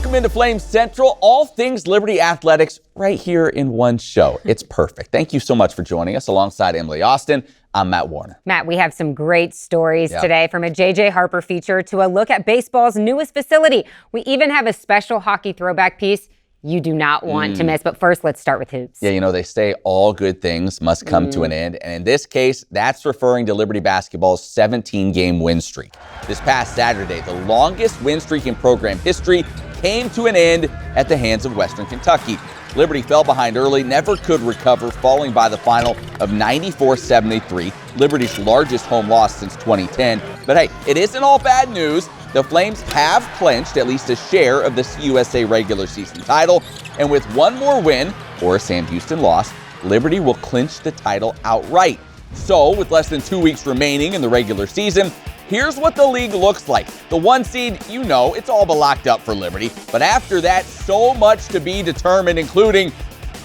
Welcome into Flames Central, all things Liberty Athletics right here in one show. It's perfect. Thank you so much for joining us. Alongside Emily Austin, I'm Matt Warner. Matt, we have some great stories today, from a J.J. Harper feature to a look at baseball's newest facility. We even have a special hockey throwback piece you do not want to miss. But first, let's start with hoops. Yeah, you know, they say all good things must come to an end. And in this case, that's referring to Liberty basketball's 17-game win streak. This past Saturday, the longest win streak in program history came to an end at the hands of Western Kentucky. Liberty fell behind early, never could recover, falling by the final of 94-73, Liberty's largest home loss since 2010. But hey, it isn't all bad news. The Flames have clinched at least a share of the CUSA regular season title, and with one more win, or a Sam Houston loss, Liberty will clinch the title outright. So, with less than 2 weeks remaining in the regular season, here's what the league looks like. The one seed, you know, it's all but locked up for Liberty. But after that, so much to be determined, including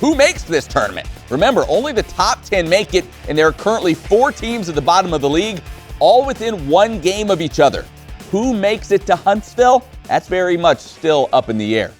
who makes this tournament. Remember, only the top 10 make it, and there are currently 4 teams at the bottom of the league, all within one game of each other. Who makes it to Huntsville? That's very much still up in the air.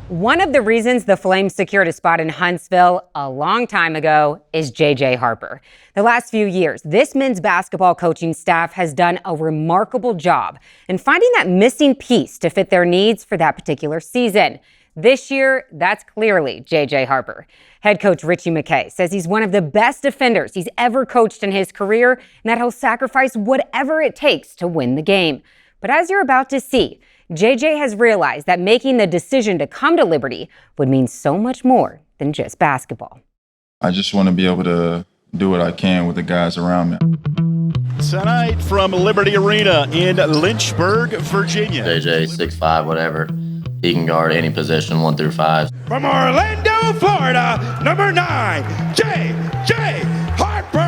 One of the reasons the Flames secured a spot in Huntsville a long time ago is J.J. Harper. The last few years, this men's basketball coaching staff has done a remarkable job in finding that missing piece to fit their needs for that particular season. This year, that's clearly J.J. Harper. Head coach Richie McKay says he's one of the best defenders he's ever coached in his career, and that he'll sacrifice whatever it takes to win the game. But as you're about to see, JJ has realized that making the decision to come to Liberty would mean so much more than just basketball. I just want to be able to do what I can with the guys around me. Tonight from Liberty Arena in Lynchburg, Virginia. JJ, 6'5", whatever. He can guard any position, 1 through 5. From Orlando, Florida, number 9, J.J. Harper.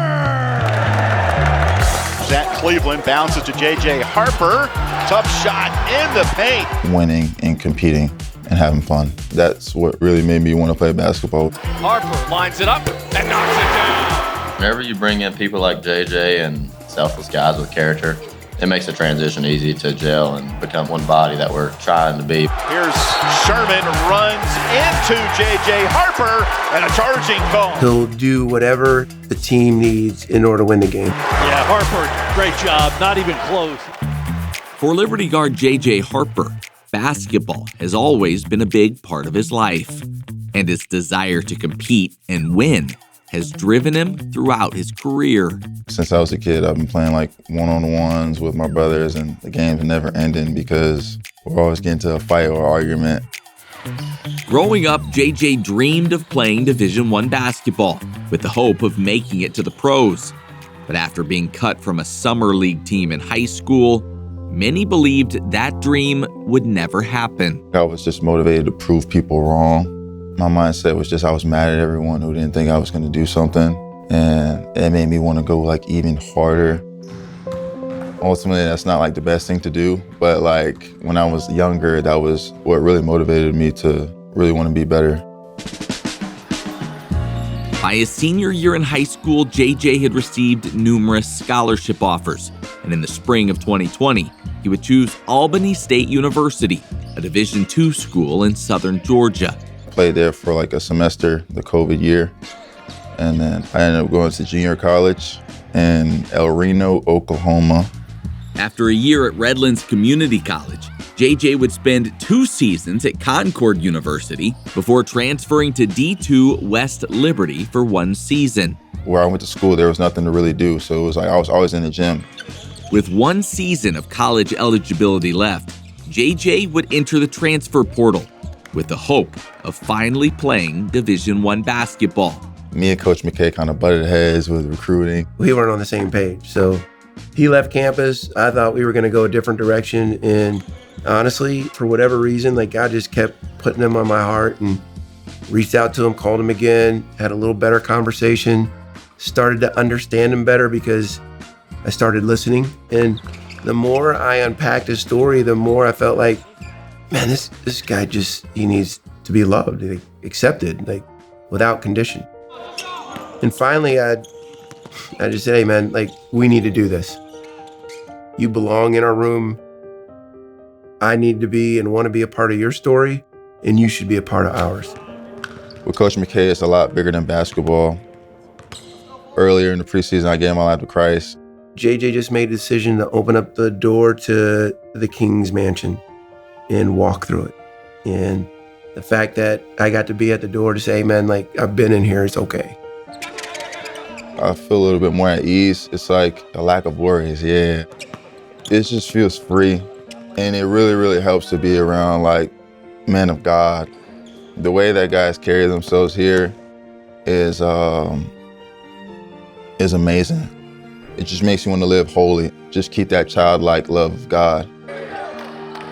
Zach Cleveland bounces to J.J. Harper. Tough shot in the paint. Winning and competing and having fun. That's what really made me want to play basketball. Harper lines it up and knocks it down. Whenever you bring in people like JJ and selfless guys with character, it makes the transition easy to gel and become one body that we're trying to be. Here's Sherman, runs into J.J. Harper, and a charging call. He'll do whatever the team needs in order to win the game. Yeah, Harper, great job, not even close. For Liberty guard J.J. Harper, basketball has always been a big part of his life, and his desire to compete and win has driven him throughout his career. Since I was a kid, I've been playing like one-on-ones with my brothers, and the games never ending because we're always getting to a fight or argument. Growing up, JJ dreamed of playing Division I basketball with the hope of making it to the pros. But after being cut from a summer league team in high school, many believed that dream would never happen. I was just motivated to prove people wrong. My mindset was just I was mad at everyone who didn't think I was going to do something, and it made me want to go like even harder. Ultimately, that's not like the best thing to do, but like when I was younger, that was what really motivated me to really want to be better. By his senior year in high school, JJ had received numerous scholarship offers, and in the spring of 2020, he would choose Albany State University, a Division II school in southern Georgia. Played there for like a semester, the COVID year, and then I ended up going to junior college in El Reno, Oklahoma. After a year at Redlands Community College, JJ would spend 2 seasons at Concord University before transferring to D2 West Liberty for 1 season. Where I went to school, there was nothing to really do, so it was like I was always in the gym. With 1 season of college eligibility left, JJ would enter the transfer portal with the hope of finally playing Division I basketball. Me and Coach McKay kind of butted heads with recruiting. We weren't on the same page, so he left campus. I thought we were going to go a different direction, and honestly, for whatever reason, like God just kept putting him on my heart, and reached out to him, called him again, had a little better conversation, started to understand him better because I started listening. And the more I unpacked his story, the more I felt like, man, this guy he needs to be loved, accepted, like without condition. And finally, I just said, hey man, like we need to do this. You belong in our room. I need to be and want to be a part of your story, and you should be a part of ours. With Coach McKay, it's a lot bigger than basketball. Earlier in the preseason, I gave my life to Christ. JJ just made a decision to open up the door to the King's Mansion and walk through it. And the fact that I got to be at the door to say, man, like, I've been in here, it's okay. I feel a little bit more at ease. It's like a lack of worries, yeah. It just feels free. And it really, really helps to be around, like, men of God. The way that guys carry themselves here is amazing. It just makes you want to live holy. Just keep that childlike love of God.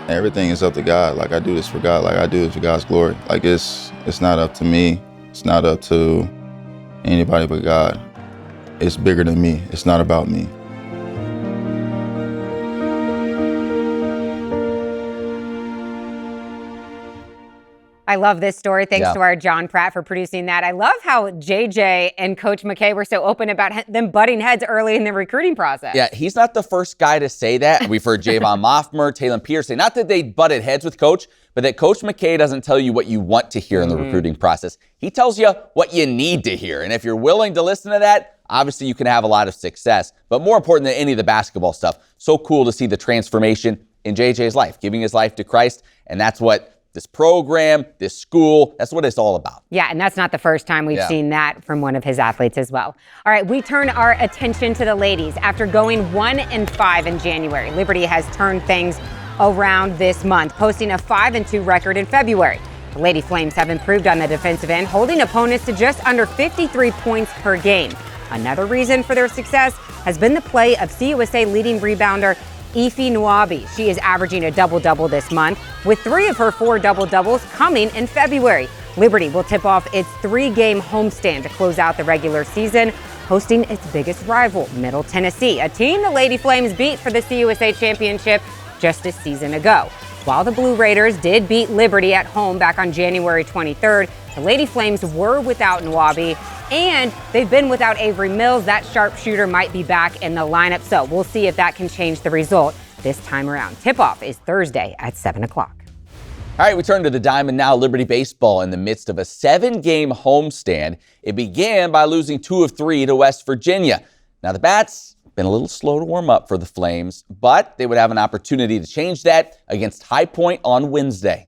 Everything is up to God. Like, I do this for God. Like, I do this for God's glory. Like, it's not up to me. It's not up to anybody but God. It's bigger than me. It's not about me. I love this story. Thanks to our John Pratt for producing that. I love how JJ and Coach McKay were so open about them butting heads early in the recruiting process. Yeah, he's not the first guy to say that. We've heard Javon Moffmer, Taylor Pierce say, not that they butted heads with Coach, but that Coach McKay doesn't tell you what you want to hear in the recruiting process. He tells you what you need to hear. And if you're willing to listen to that, obviously you can have a lot of success. But more important than any of the basketball stuff, so cool to see the transformation in JJ's life, giving his life to Christ. And that's what this program, this school, that's what it's all about. Yeah, and that's not the first time we've seen that from one of his athletes as well. All right, we turn our attention to the ladies. After going 1-5 in January, Liberty has turned things around this month, posting a 5-2 record in February. The Lady Flames have improved on the defensive end, holding opponents to just under 53 points per game. Another reason for their success has been the play of CUSA leading rebounder Ife Nwabi. She is averaging a double-double this month, with 3 of her 4 double-doubles coming in February. Liberty will tip off its 3-game homestand to close out the regular season, hosting its biggest rival, Middle Tennessee, a team the Lady Flames beat for the CUSA championship just a season ago. While the Blue Raiders did beat Liberty at home back on January 23rd, the Lady Flames were without Nwabi, and they've been without Avery Mills. That sharpshooter might be back in the lineup, so we'll see if that can change the result this time around. Tip-off is Thursday at 7 o'clock. All right, we turn to the Diamond now. Liberty baseball in the midst of a 7-game homestand. It began by losing 2 of 3 to West Virginia. Now, the Bats been a little slow to warm up for the Flames, but they would have an opportunity to change that against High Point on Wednesday.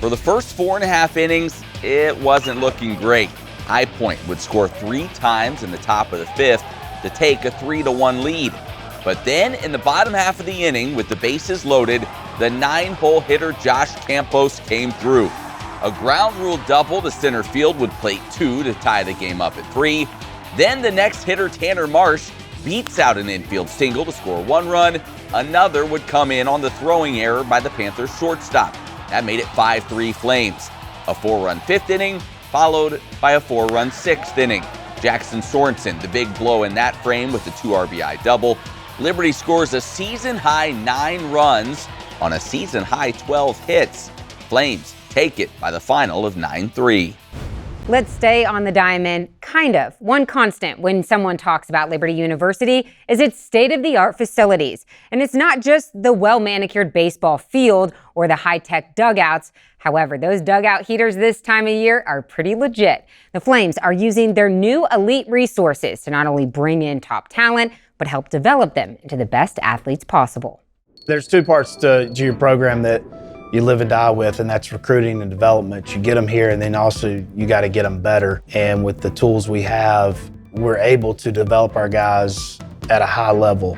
For the first 4.5 innings, it wasn't looking great. High Point would score 3 times in the top of the 5th to take a 3-1 lead. But then in the bottom half of the inning, with the bases loaded, the 9-hole hitter Josh Campos came through. A ground rule double to center field would plate 2 to tie the game up at 3. Then the next hitter, Tanner Marsh, beats out an infield single to score 1 run. Another would come in on the throwing error by the Panthers shortstop. That made it 5-3 Flames. A 4-run 5th inning, followed by a 4-run 6th inning. Jackson Sorensen, the big blow in that frame with the 2 RBI double. Liberty scores a season-high 9 runs on a season-high 12 hits. Flames take it by the final of 9-3. Let's stay on the diamond, kind of. One constant when someone talks about Liberty University is its state-of-the-art facilities. And it's not just the well-manicured baseball field or the high-tech dugouts. However, those dugout heaters this time of year are pretty legit. The Flames are using their new elite resources to not only bring in top talent, but help develop them into the best athletes possible. There's 2 parts to your program that you live and die with, and that's recruiting and development. You get them here, and then also you got to get them better. And with the tools we have, we're able to develop our guys at a high level.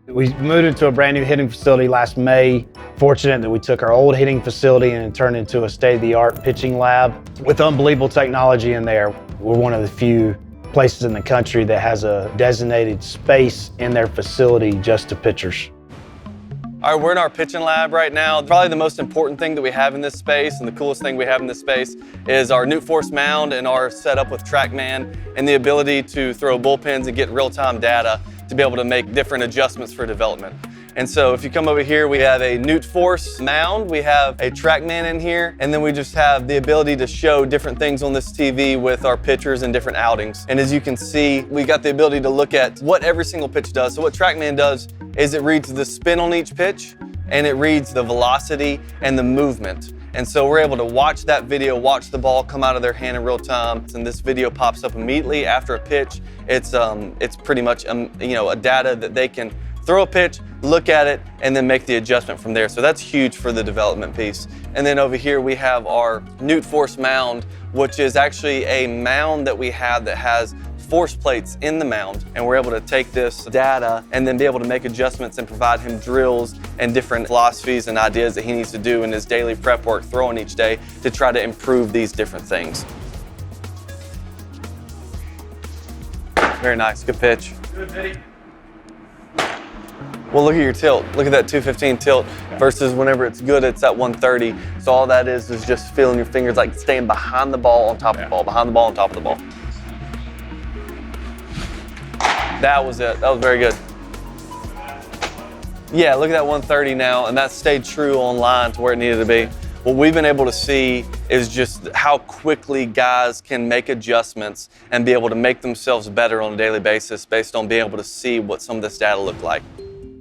We moved into a brand new hitting facility last May. Fortunate that we took our old hitting facility and turned into a state-of-the-art pitching lab with unbelievable technology in there. We're one of the few places in the country that has a designated space in their facility just to pitchers. All right, we're in our pitching lab right now. Probably the most important thing that we have in this space and the coolest thing we have in this space is our Newt Force mound and our setup with TrackMan and the ability to throw bullpens and get real-time data to be able to make different adjustments for development. And so if you come over here, we have a Newt Force mound, we have a TrackMan in here, and then we just have the ability to show different things on this TV with our pitchers and different outings. And as you can see, we got the ability to look at what every single pitch does. So what TrackMan does is it reads the spin on each pitch, and it reads the velocity and the movement. And so we're able to watch that video, watch the ball come out of their hand in real time. And this video pops up immediately after a pitch. It's pretty much a data that they can throw a pitch, look at it, and then make the adjustment from there. So that's huge for the development piece. And then over here we have our Newt Force mound, which is actually a mound that we have that has force plates in the mound, and we're able to take this data and then be able to make adjustments and provide him drills and different philosophies and ideas that he needs to do in his daily prep work throwing each day to try to improve these different things. Very nice, good pitch. Good pitch. Well, look at your tilt. Look at that 215 tilt versus whenever it's good, it's at 130. So all that is just feeling your fingers like staying behind the ball on top of the ball, behind the ball on top of the ball. That was it. That was very good. Yeah, look at that 130 now, and that stayed true on line to where it needed to be. What we've been able to see is just how quickly guys can make adjustments and be able to make themselves better on a daily basis based on being able to see what some of this data looked like.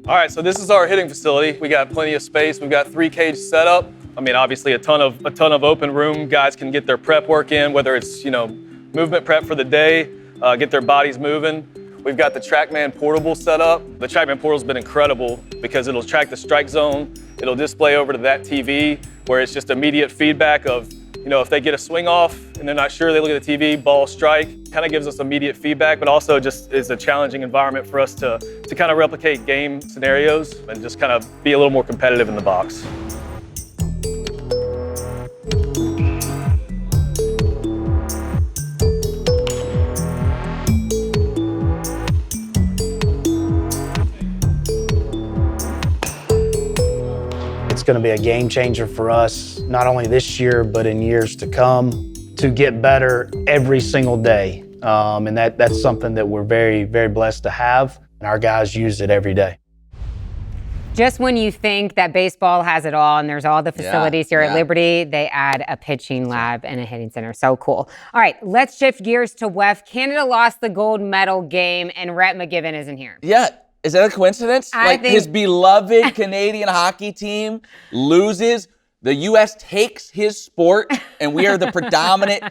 All right, so this is our hitting facility. We got plenty of space. We've got 3 cage setup. I mean, obviously a ton of open room. Guys can get their prep work in, whether it's movement prep for the day, get their bodies moving. We've got the TrackMan portable set up. The TrackMan portable's been incredible because it'll track the strike zone. It'll display over to that TV where it's just immediate feedback of, if they get a swing off and they're not sure, they look at the TV, ball, strike. Kind of gives us immediate feedback, but also just is a challenging environment for us to kind of replicate game scenarios and just kind of be a little more competitive in the box. It's going to be a game changer for us, not only this year, but in years to come, to get better every single day. And that's something that we're very, very blessed to have, and our guys use it every day. Just when you think that baseball has it all and there's all the facilities here at Liberty, they add a pitching lab and a hitting center. So cool. All right, let's shift gears to WEF. Canada lost the gold medal game, and Rhett McGiven isn't here. Yeah. Is that a coincidence? I think his beloved Canadian hockey team loses, the U.S. takes his sport, and we are the predominant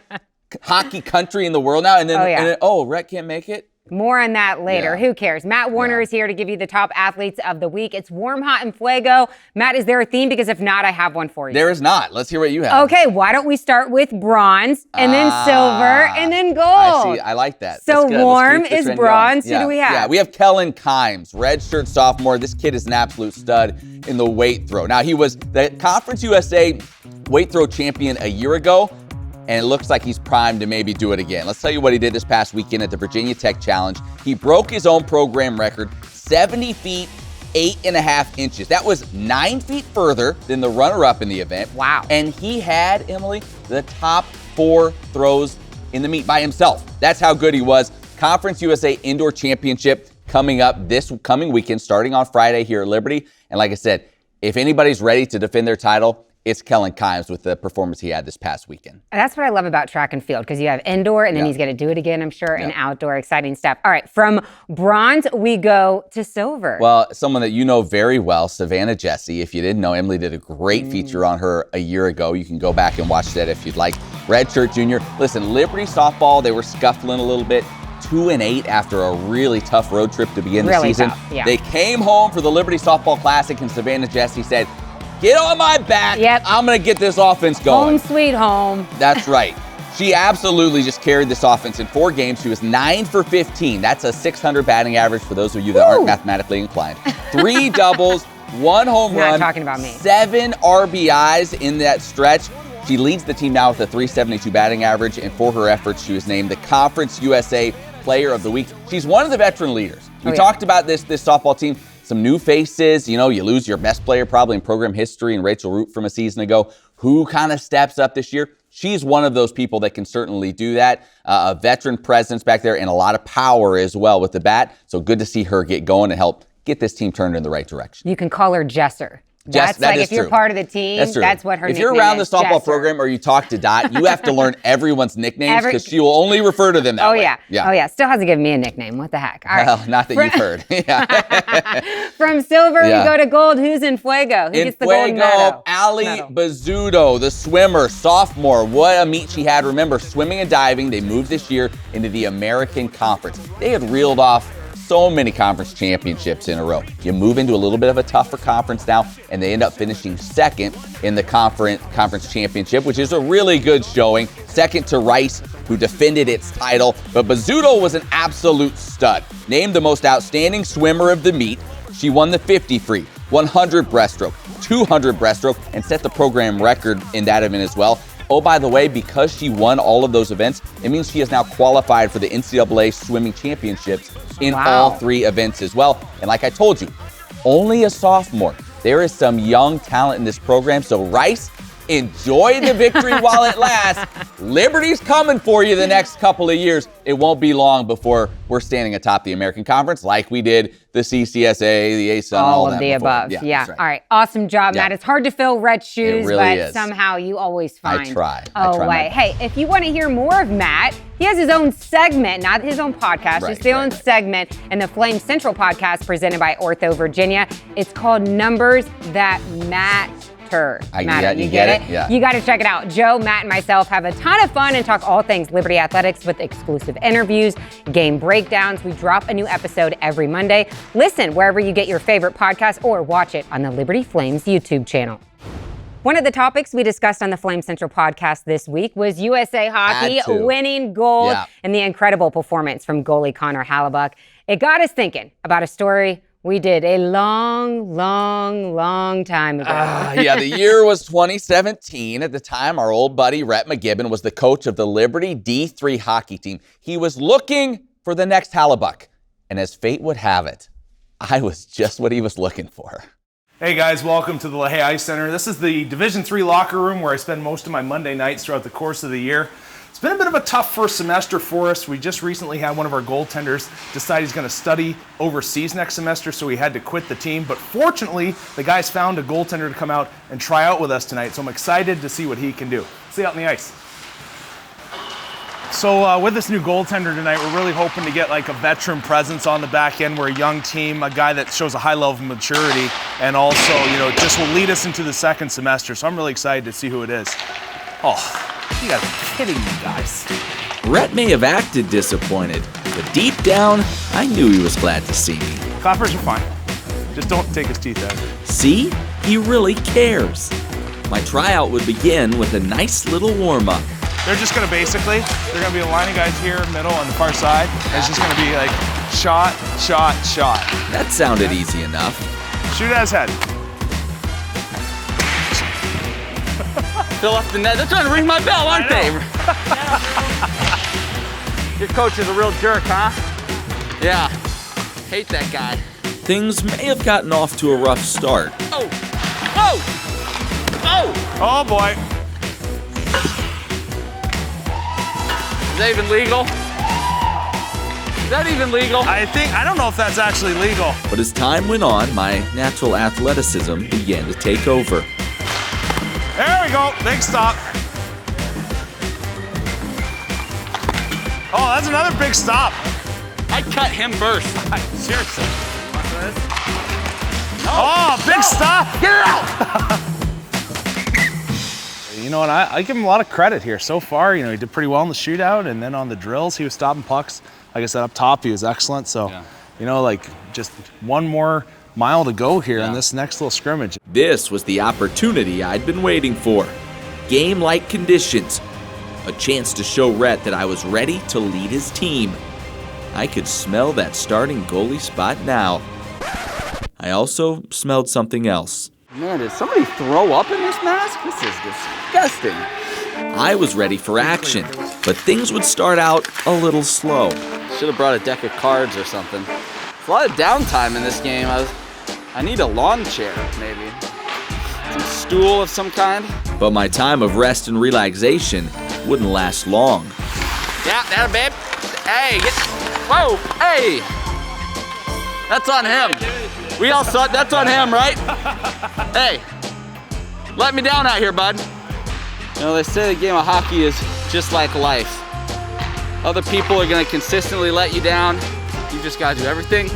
hockey country in the world now. And then, Rhett can't make it? More on that later. Who cares? Matt Warner is here to give you the top athletes of the week. It's Warm, Hot, and Fuego. Matt, is there a theme? Because if not, I have one for you. There is not. Let's hear what you have. Okay, why don't we start with bronze, and then silver, and then gold? I see. I like that. So warm is bronze. Who do we have? Yeah, we have Kellen Kimes, redshirt sophomore. This kid is an absolute stud in the weight throw. Now, he was the Conference USA weight throw champion a year ago, and it looks like he's primed to maybe do it again. Let's tell you what he did this past weekend at the Virginia Tech Challenge. He broke his own program record, 70 feet, 8.5 inches. That was 9 feet further than the runner-up in the event. Wow. And he had, Emily, the top 4 throws in the meet by himself. That's how good he was. Conference USA Indoor Championship coming up this coming weekend, starting on Friday here at Liberty. And like I said, if anybody's ready to defend their title, it's Kellen Kimes with the performance he had this past weekend. That's what I love about track and field, because you have indoor, and then he's going to do it again, I'm sure, and outdoor. Exciting stuff. All right, from bronze, we go to silver. Well, someone that you know very well, Savannah Jessie. If you didn't know, Emily did a great feature on her a year ago. You can go back and watch that if you'd like. Redshirt junior. Listen, Liberty softball, they were scuffling a little bit. 2-8 after a really tough road trip to begin the season. Tough, They came home for the Liberty Softball Classic, and Savannah Jessie said, "Get on my back. I'm going to get this offense going." Home sweet home. That's right. She absolutely just carried this offense in 4 games. She was 9 for 15. That's a 600 batting average for those of you that aren't mathematically inclined. 3 doubles, 1 home run, not talking about me. 7 RBIs in that stretch. She leads the team now with a 372 batting average, and for her efforts, she was named the Conference USA Player of the Week. She's one of the veteran leaders. We talked about this softball team. Some new faces. You lose your best player probably in program history and Rachel Root from a season ago. Who kind of steps up this year? She's one of those people that can certainly do that. A veteran presence back there and a lot of power as well with the bat. So good to see her get going and help get this team turned in the right direction. You can call her Jesser. That's like if you're part of the team, That's true. That's what her If nickname you're around the is, softball Jesser. program or you talk to Dot, you have to learn everyone's nicknames because she will only refer to them that way. Oh, yeah. Still hasn't given me a nickname. What the heck? All right. Well, not that you've heard. From silver, we go to gold. Who's in fuego? Who gets the gold medal? Ali Bizzuto, the swimmer, sophomore. What a meet she had. Remember, swimming and diving, they moved this year into the American Conference. They had reeled off so many conference championships in a row. You move into a little bit of a tougher conference now, and they end up finishing second in the conference championship, which is a really good showing. Second to Rice, who defended its title. But Bizzuto was an absolute stud. Named the most outstanding swimmer of the meet. She won the 50 free, 100 breaststroke, 200 breaststroke, and set the program record in that event as well. Oh, by the way, because she won all of those events, it means she is now qualified for the NCAA swimming championships in all 3 events as well. And like I told you, only a sophomore. There is some young talent in this program. So Rice, enjoy the victory while it lasts. Liberty's coming for you the next couple of years. It won't be long before we're standing atop the American Conference like we did the CCSA, the ASUN, all of that the before. above. Yeah. Right. All right. Awesome job, Matt. It's hard to fill Rhett's shoes, really but is. somehow you always find I try a way. Hey, if you want to hear more of Matt, he has his own segment, not his own podcast, just his own segment in the Flame Central podcast presented by Ortho Virginia. It's called Numbers That Matter. You get it? Yeah. You got to check it out. Joe, Matt, and myself have a ton of fun and talk all things Liberty Athletics with exclusive interviews, game breakdowns. We drop a new episode every Monday. Listen wherever you get your favorite podcast or watch it on the Liberty Flames YouTube channel. One of the topics we discussed on the Flame Central podcast this week was USA Hockey winning gold and the incredible performance from goalie Connor Hellebuyck. It got us thinking about a story we did a long time ago. The year was 2017. At the time, our old buddy Rhett McGibbon was the coach of the Liberty D3 hockey team. He was looking for the next Hellebuyck. And as fate would have it, I was just what he was looking for. Hey guys, welcome to the LaHaye Ice Center. This is the Division III locker room where I spend most of my Monday nights throughout the course of the year. It's been a bit of a tough first semester for us. We just recently had one of our goaltenders decide he's going to study overseas next semester, so he had to quit the team. But fortunately, the guys found a goaltender to come out and try out with us tonight, so I'm excited to see what he can do. See you out on the ice. So with this new goaltender tonight, we're really hoping to get like a veteran presence on the back end. We're a young team, a guy that shows a high level of maturity, and also, just will lead us into the second semester. So I'm really excited to see who it is. Oh. You guys are kidding me, guys. Rhett may have acted disappointed, but deep down, I knew he was glad to see me. Clappers are fine. Just don't take his teeth out. See? He really cares. My tryout would begin with a nice little warm-up. They're just going to they're going to be a line of guys here, middle, on the far side. And it's just going to be like shot, shot, shot. That sounded easy enough. Shoot at his head. Fill up the net. They're trying to ring my bell, aren't they? Your coach is a real jerk, huh? Yeah. Hate that guy. Things may have gotten off to a rough start. Oh! Oh! Oh! Oh, boy. Is that even legal? Is that even legal? I don't know if that's actually legal. But as time went on, my natural athleticism began to take over. There we go. Big stop. Oh, that's another big stop. I cut him first. Seriously. Oh, big stop. Get it out. And I give him a lot of credit here. So far, he did pretty well in the shootout, and then on the drills, he was stopping pucks. Like I said, up top, he was excellent. So, just one more mile to go here in this next little scrimmage. This was the opportunity I'd been waiting for. Game-like conditions. A chance to show Rhett that I was ready to lead his team. I could smell that starting goalie spot now. I also smelled something else. Man, did somebody throw up in this mask? This is disgusting. I was ready for action, but things would start out a little slow. Should have brought a deck of cards or something. There's a lot of downtime in this game. I need a lawn chair, maybe. Some stool of some kind. But my time of rest and relaxation wouldn't last long. Yeah, that babe. Hey, whoa, hey. That's on him. We all suck. That's on him, right? Hey, let me down out here, bud. You know, they say the game of hockey is just like life. Other people are gonna consistently let you down. You just gotta do everything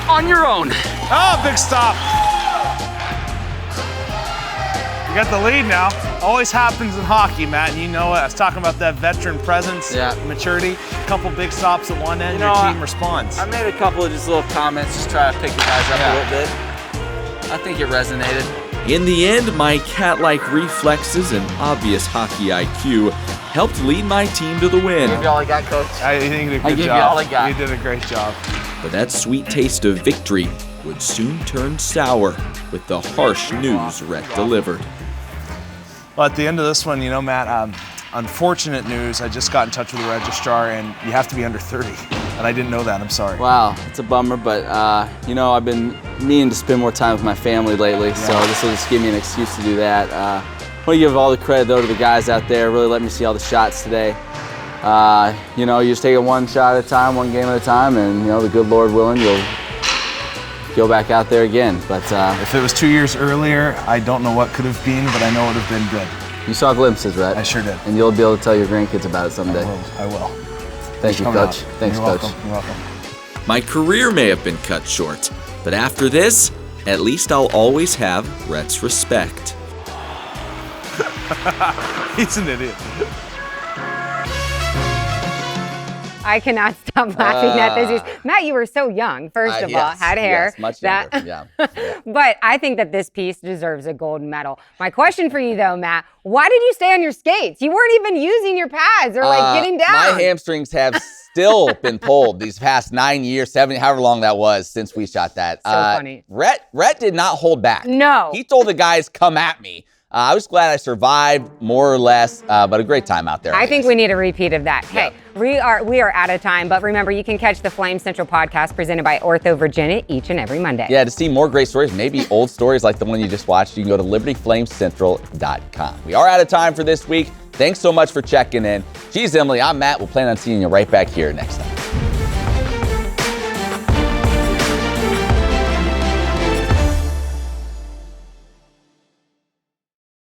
on your own. Oh, big stop. You got the lead now. Always happens in hockey, Matt, and you know it. I was talking about that veteran presence, maturity. A couple big stops at one end, your team responds. I made a couple of just little comments, just try to pick you guys up a little bit. I think it resonated. In the end, my cat-like reflexes and obvious hockey IQ helped lead my team to the win. Give you all I got, Coach. I think you did a good job. I give you all I got. You did a great job. But that sweet taste of victory would soon turn sour with the harsh news Rhett delivered. Well, at the end of this one, you know, Matt, unfortunate news. I just got in touch with the registrar, and you have to be under 30. And I didn't know that. I'm sorry. Wow, it's a bummer, but you know, I've been meaning to spend more time with my family lately, so this will just give me an excuse to do that. I want to give all the credit, though, to the guys out there. Really let me see all the shots today. You know, you just take it one shot at a time, one game at a time, and, you know, the good Lord willing, you'll go back out there again. But if it was 2 years earlier, I don't know what could have been, but I know it would have been good. You saw glimpses, right? I sure did. And you'll be able to tell your grandkids about it someday. I will. Thank you, Coach. Thanks, You're Coach. welcome. You're welcome. My career may have been cut short, but after this, at least I'll always have Rhett's respect. He's an idiot. I cannot stop laughing at this. Matt, you were so young, first of all, had hair. Yes, much younger, yeah. But I think that this piece deserves a gold medal. My question for you, though, Matt, why did you stay on your skates? You weren't even using your pads or, like, getting down. My hamstrings have still been pulled these past 9 years, 7, however long that was since we shot that. So funny. Rhett did not hold back. No. He told the guys, come at me. I was glad I survived, more or less, but a great time out there. I think we need a repeat of that. Hey, we are out of time, but remember, you can catch the Flame Central podcast presented by Ortho Virginia each and every Monday. Yeah, to see more great stories, maybe old stories like the one you just watched, you can go to libertyflamecentral.com. We are out of time for this week. Thanks so much for checking in. She's Emily, I'm Matt. We'll plan on seeing you right back here next time.